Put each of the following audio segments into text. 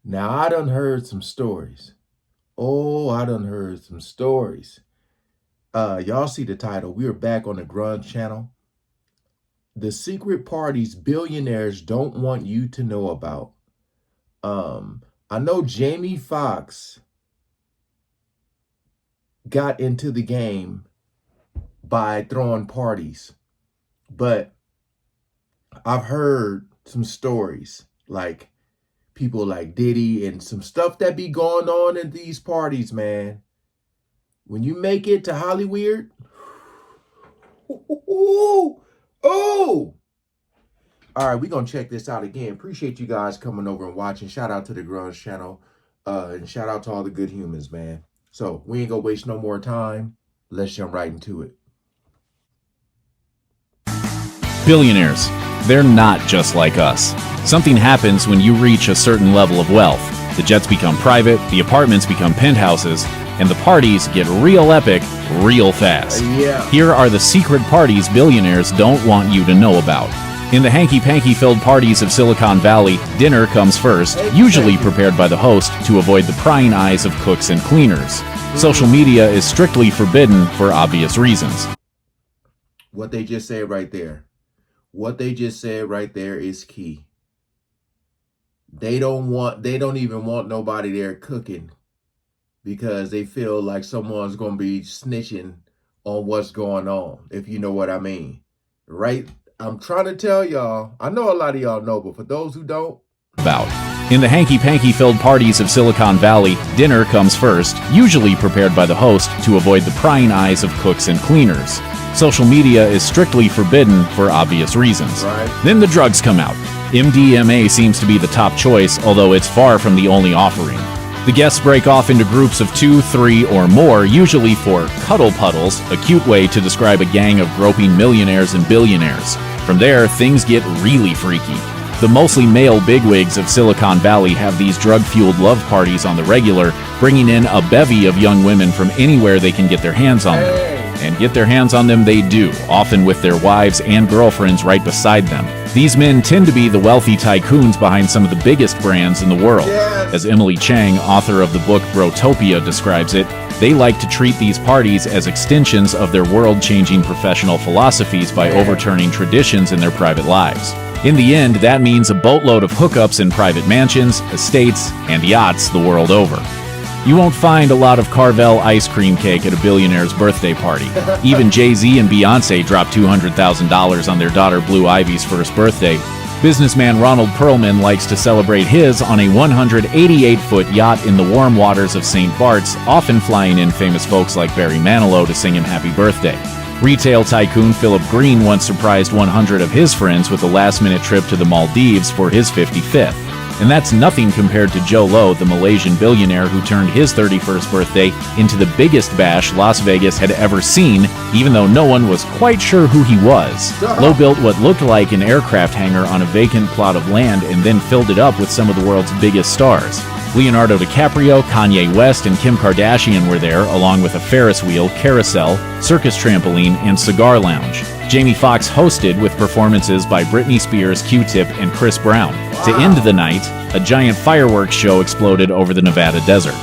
Now, I done heard some stories. Oh, I done heard some stories. Y'all see the title. We are back on the Grunge channel. The secret parties billionaires don't want you to know about. I know Jamie Foxx got into the game by throwing parties, but I've heard some stories like people like Diddy and some stuff that be going on in these parties, man. When you make it to Hollywood, oh, all right, we're going to check this out again. Appreciate you guys coming over and watching. Shout out to the Grunge channel. And shout out to all the good humans, man. So we ain't going to waste no more time. Let's jump right into it. Billionaires. They're not just like us. Something happens when you reach a certain level of wealth. The jets become private, the apartments become penthouses, and the parties get real epic real fast. Here are the secret parties billionaires don't want you to know about. In the hanky-panky filled parties of Silicon Valley, dinner comes first, usually prepared by the host to avoid the prying eyes of cooks and cleaners. Social media is strictly forbidden for obvious reasons. What they just said right there. What they just said right there is key. They don't even want nobody there cooking because they feel like someone's going to be snitching on what's going on, if you know what I mean. Right? I'm trying to tell y'all. I know a lot of y'all know, but for those who don't. In the hanky-panky filled parties of Silicon Valley, dinner comes first, usually prepared by the host to avoid the prying eyes of cooks and cleaners. Social media is strictly forbidden for obvious reasons. Then the drugs come out. MDMA seems to be the top choice, although it's far from the only offering. The guests break off into groups of 2, 3, or more, usually for cuddle puddles, a cute way to describe a gang of groping millionaires and billionaires. From there, things get really freaky. The mostly male bigwigs of Silicon Valley have these drug-fueled love parties on the regular, bringing in a bevy of young women from anywhere they can get their hands on them. And get their hands on them they do, often with their wives and girlfriends right beside them. These men tend to be the wealthy tycoons behind some of the biggest brands in the world. As Emily Chang, author of the book Brotopia, describes it, they like to treat these parties as extensions of their world-changing professional philosophies by overturning traditions in their private lives. In the end, that means a boatload of hookups in private mansions, estates, and yachts the world over. You won't find a lot of Carvel ice cream cake at a billionaire's birthday party. Even Jay-Z and Beyonce dropped $200,000 on their daughter Blue Ivy's first birthday. Businessman Ronald Perlman likes to celebrate his on a 188-foot yacht in the warm waters of St. Bart's, often flying in famous folks like Barry Manilow to sing him happy birthday. Retail tycoon Philip Green once surprised 100 of his friends with a last-minute trip to the Maldives for his 55th. And that's nothing compared to Joe Low, the Malaysian billionaire who turned his 31st birthday into the biggest bash Las Vegas had ever seen, even though no one was quite sure who he was. Low built what looked like an aircraft hangar on a vacant plot of land and then filled it up with some of the world's biggest stars. Leonardo DiCaprio, Kanye West, and Kim Kardashian were there, along with a Ferris wheel, carousel, circus trampoline, and cigar lounge. Jamie Foxx hosted with performances by Britney Spears, Q-Tip, and Chris Brown. To end the night, a giant fireworks show exploded over the Nevada desert.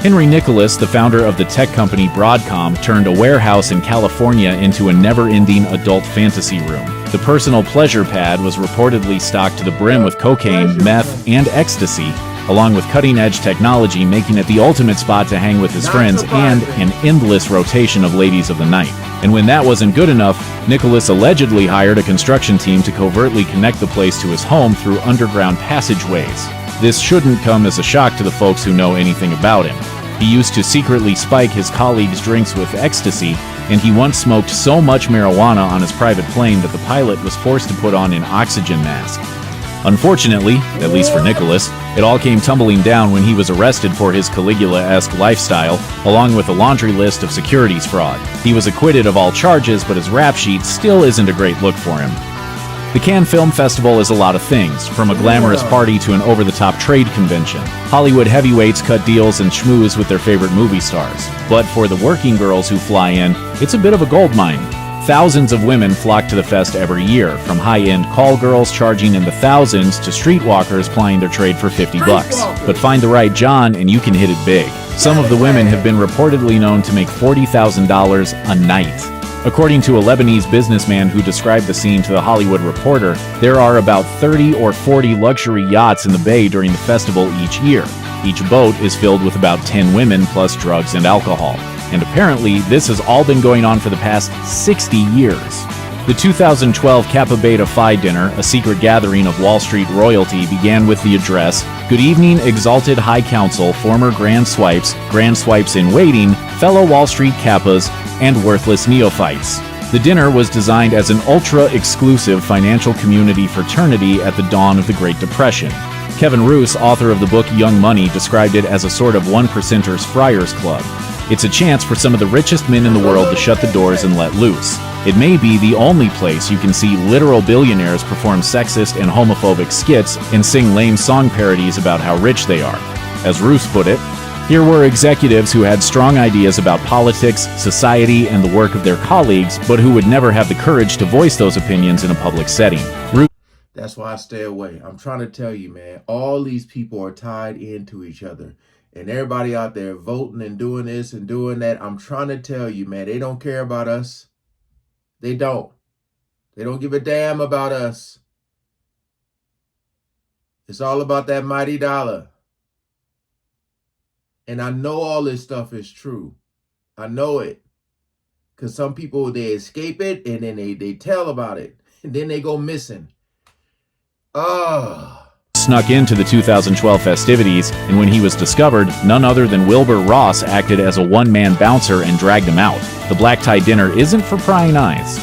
Henry Nicholas, the founder of the tech company Broadcom, turned a warehouse in California into a never-ending adult fantasy room. The personal pleasure pad was reportedly stocked to the brim with cocaine, meth, and ecstasy, along with cutting-edge technology, making it the ultimate spot to hang with his friends and an endless rotation of ladies of the night. And when that wasn't good enough, Nicholas allegedly hired a construction team to covertly connect the place to his home through underground passageways. This shouldn't come as a shock to the folks who know anything about him. He used to secretly spike his colleagues' drinks with ecstasy, and he once smoked so much marijuana on his private plane that the pilot was forced to put on an oxygen mask. Unfortunately, at least for Nicholas, it all came tumbling down when he was arrested for his Caligula-esque lifestyle, along with a laundry list of securities fraud. He was acquitted of all charges, but his rap sheet still isn't a great look for him. The Cannes Film Festival is a lot of things, from a glamorous party to an over-the-top trade convention. Hollywood heavyweights cut deals and schmooze with their favorite movie stars. But for the working girls who fly in, it's a bit of a goldmine. Thousands of women flock to the fest every year, from high-end call girls charging in the thousands to streetwalkers plying their trade for $50. But find the right John and you can hit it big. Some of the women have been reportedly known to make $40,000 a night. According to a Lebanese businessman who described the scene to The Hollywood Reporter, there are about 30 or 40 luxury yachts in the bay during the festival each year. Each boat is filled with about 10 women plus drugs and alcohol. And apparently, this has all been going on for the past 60 years. The 2012 Kappa Beta Phi dinner, a secret gathering of Wall Street royalty, began with the address, "Good evening, exalted high council, former grand swipes in waiting, fellow Wall Street Kappas, and worthless neophytes." The dinner was designed as an ultra-exclusive financial community fraternity at the dawn of the Great Depression. Kevin Roose, author of the book Young Money, described it as a sort of one-percenters friars club. It's a chance for some of the richest men in the world to shut the doors and let loose. It may be the only place you can see literal billionaires perform sexist and homophobic skits and sing lame song parodies about how rich they are. As Roose put it, here were executives who had strong ideas about politics, society, and the work of their colleagues, but who would never have the courage to voice those opinions in a public setting. That's why I stay away. I'm trying to tell you, man, all these people are tied into each other. And everybody out there voting and doing this and doing that, I'm trying to tell you, man, they don't care about us. They don't. They don't give a damn about us. It's all about that mighty dollar. And I know all this stuff is true. I know it. Because some people, they escape it and then they tell about it. And then they go missing. Snuck into the 2012 festivities, and when he was discovered, none other than Wilbur Ross acted as a one-man bouncer and dragged him out. The black tie dinner isn't for prying eyes.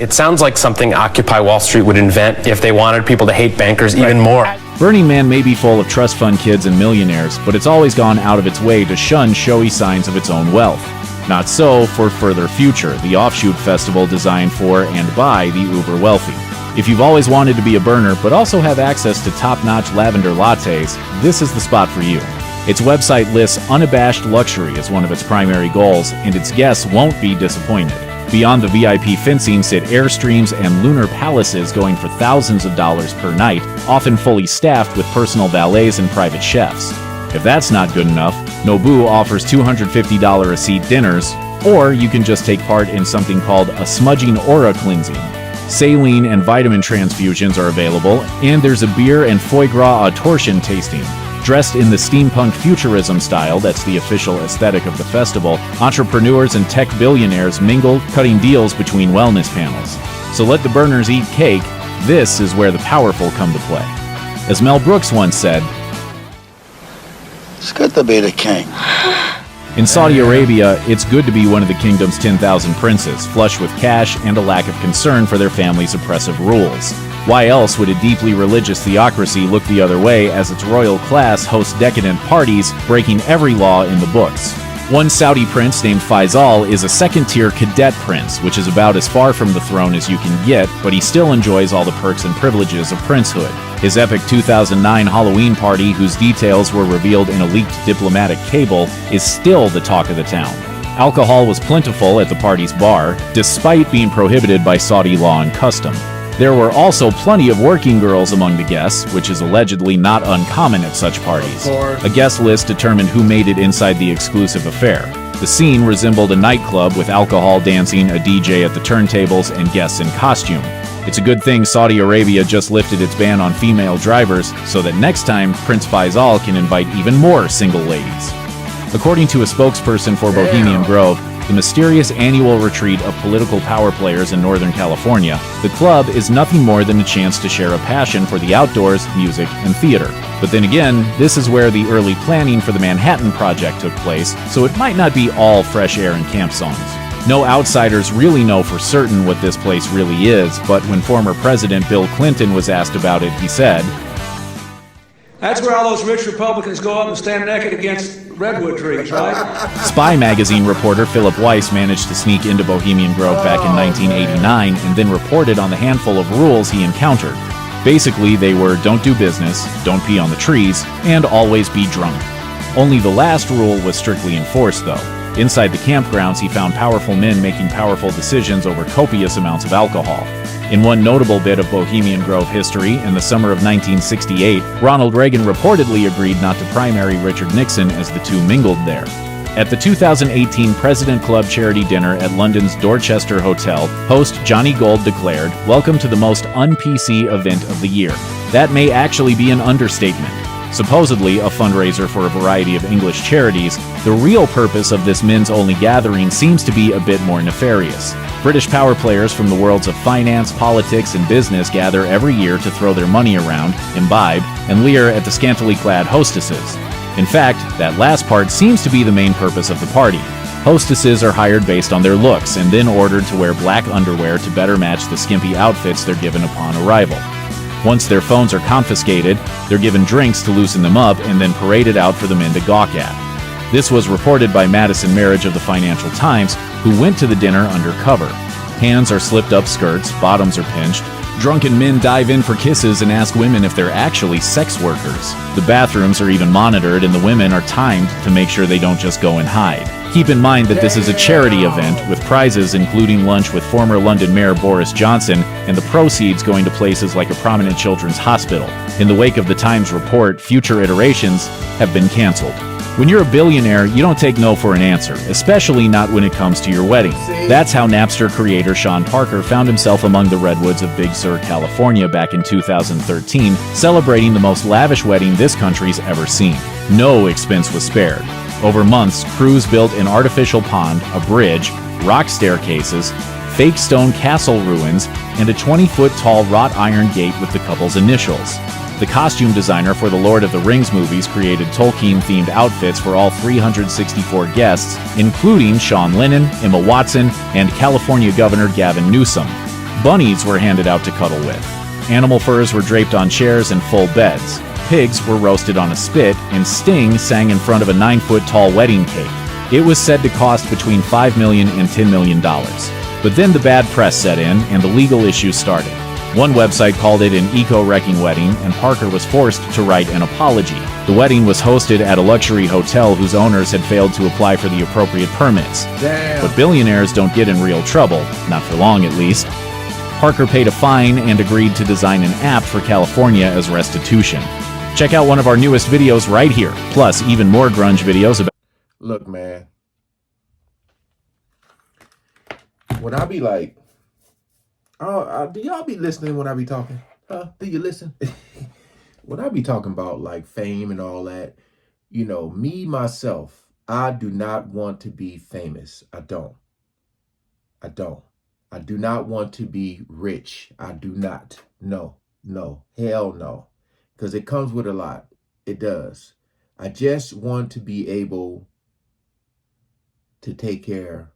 It sounds like something Occupy Wall Street would invent if they wanted people to hate bankers even more. Burning Man may be full of trust fund kids and millionaires, but it's always gone out of its way to shun showy signs of its own wealth. Not so for Further Future, the offshoot festival designed for and by the uber wealthy. If you've always wanted to be a burner but also have access to top-notch lavender lattes, this is the spot for you. Its website lists unabashed luxury as one of its primary goals, and its guests won't be disappointed. Beyond the VIP fencing sit Airstreams and lunar palaces going for thousands of dollars per night, often fully staffed with personal valets and private chefs. If that's not good enough, Nobu offers $250 a seat dinners, or you can just take part in something called a smudging aura cleansing. Saline and vitamin transfusions are available, and there's a beer and foie gras torsion tasting. Dressed in the steampunk futurism style that's the official aesthetic of the festival, entrepreneurs and tech billionaires mingle, cutting deals between wellness panels. So let the burners eat cake. This is where the powerful come to play. As Mel Brooks once said, "It's good to be the king." in Saudi Arabia, it's good to be one of the kingdom's 10,000 princes, flush with cash and a lack of concern for their family's oppressive rules. Why else would a deeply religious theocracy look the other way as its royal class hosts decadent parties, breaking every law in the books? One Saudi prince named Faisal is a second-tier cadet prince, which is about as far from the throne as you can get, but he still enjoys all the perks and privileges of princehood. His epic 2009 Halloween party, whose details were revealed in a leaked diplomatic cable, is still the talk of the town. Alcohol was plentiful at the party's bar, despite being prohibited by Saudi law and custom. There were also plenty of working girls among the guests, which is allegedly not uncommon at such parties. A guest list determined who made it inside the exclusive affair. The scene resembled a nightclub with alcohol, dancing, a DJ at the turntables, and guests in costume. It's a good thing Saudi Arabia just lifted its ban on female drivers, so that next time Prince Faisal can invite even more single ladies. According to a spokesperson for Bohemian Grove, the mysterious annual retreat of political power players in Northern California, the club is nothing more than a chance to share a passion for the outdoors, music, and theater. But then again, this is where the early planning for the Manhattan Project took place, so it might not be all fresh air and camp songs. No outsiders really know for certain what this place really is, but when former President Bill Clinton was asked about it, he said, "That's where all those rich Republicans go up and stand naked against redwood trees, right?" Spy magazine reporter Philip Weiss managed to sneak into Bohemian Grove back in 1989 and then reported on the handful of rules he encountered. Basically, they were don't do business, don't pee on the trees, and always be drunk. Only the last rule was strictly enforced, though. Inside the campgrounds, he found powerful men making powerful decisions over copious amounts of alcohol. In one notable bit of Bohemian Grove history, in the summer of 1968, Ronald Reagan reportedly agreed not to primary Richard Nixon as the two mingled there. At the 2018 President Club charity dinner at London's Dorchester Hotel, host Johnny Gold declared, "Welcome to the most un-PC event of the year." That may actually be an understatement. Supposedly a fundraiser for a variety of English charities, the real purpose of this men's-only gathering seems to be a bit more nefarious. British power players from the worlds of finance, politics, and business gather every year to throw their money around, imbibe, and leer at the scantily clad hostesses. In fact, that last part seems to be the main purpose of the party. Hostesses are hired based on their looks and then ordered to wear black underwear to better match the skimpy outfits they're given upon arrival. Once their phones are confiscated, they're given drinks to loosen them up and then paraded out for the men to gawk at. This was reported by Madison Marriage of the Financial Times, who went to the dinner undercover. Hands are slipped up skirts, bottoms are pinched. Drunken men dive in for kisses and ask women if they're actually sex workers. The bathrooms are even monitored and the women are timed to make sure they don't just go and hide. Keep in mind that this is a charity event with prizes including lunch with former London Mayor Boris Johnson and the proceeds going to places like a prominent children's hospital. In the wake of the Times report, future iterations have been canceled. When you're a billionaire, you don't take no for an answer, especially not when it comes to your wedding. That's how Napster creator Sean Parker found himself among the redwoods of Big Sur, California back in 2013, celebrating the most lavish wedding this country's ever seen. No expense was spared. Over months, crews built an artificial pond, a bridge, rock staircases, fake stone castle ruins, and a 20-foot-tall wrought iron gate with the couple's initials. The costume designer for the Lord of the Rings movies created Tolkien-themed outfits for all 364 guests, including Sean Lennon, Emma Watson, and California Governor Gavin Newsom. Bunnies were handed out to cuddle with. Animal furs were draped on chairs and full beds. Pigs were roasted on a spit, and Sting sang in front of a 9-foot-tall wedding cake. It was said to cost between $5 million and $10 million. But then the bad press set in, and the legal issues started. One website called it an eco-wrecking wedding, and Parker was forced to write an apology. The wedding was hosted at a luxury hotel whose owners had failed to apply for the appropriate permits. Damn. But billionaires don't get in real trouble, not for long at least. Parker paid a fine and agreed to design an app for California as restitution. Check out one of our newest videos right here, plus even more grunge videos about... Look, man. When I be like, do y'all be listening when I be talking? Do you listen? When I be talking about like fame and all that, you know, me, myself, I do not want to be famous. I don't. I do not want to be rich. I do not. No, hell no. Because it comes with a lot. It does. I just want to be able to take care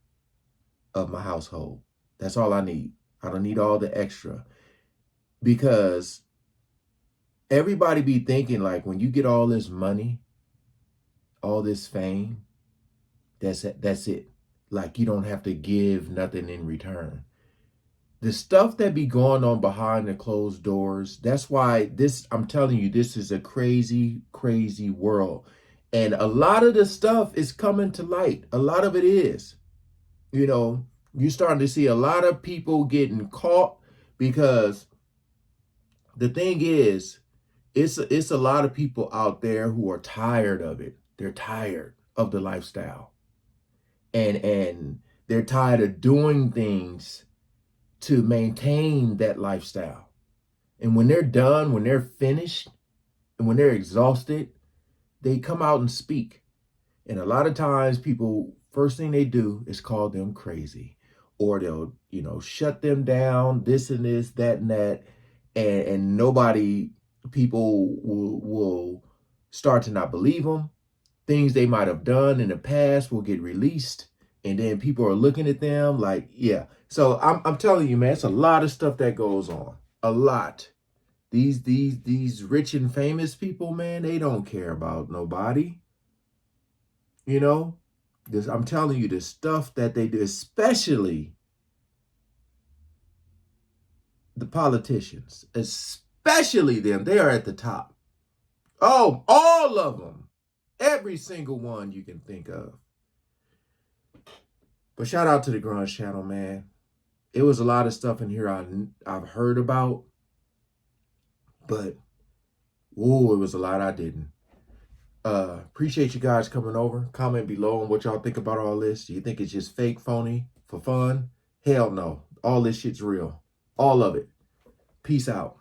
of my household. That's all I need. I don't need all the extra. Because everybody be thinking like when you get all this money, all this fame, that's it. Like you don't have to give nothing in return. The stuff that be going on behind the closed doors, that's why I'm telling you, this is a crazy, crazy world. And a lot of the stuff is coming to light. A lot of it is. You know, you're starting to see a lot of people getting caught because the thing is, it's a lot of people out there who are tired of it. They're tired of the lifestyle. And they're tired of doing things to maintain that lifestyle. And when they're done, when they're finished, and when they're exhausted, they come out and speak. And a lot of times people, first thing they do is call them crazy. Or they'll, you know, shut them down, this and this, that and that. And people will start to not believe them. Things they might have done in the past will get released. And then people are looking at them like, yeah. So I'm telling you, man, it's a lot of stuff that goes on. A lot. These rich and famous people, man, they don't care about nobody. You know, I'm telling you, the stuff that they do, especially the politicians, especially them, they are at the top. Oh, all of them. Every single one you can think of. But shout out to the Grunge channel, man. It was a lot of stuff in here I've heard about, but ooh, it was a lot I didn't. Appreciate you guys coming over. Comment below on what y'all think about all this. Do you think it's just fake, phony, for fun? Hell no. All this shit's real. All of it. Peace out.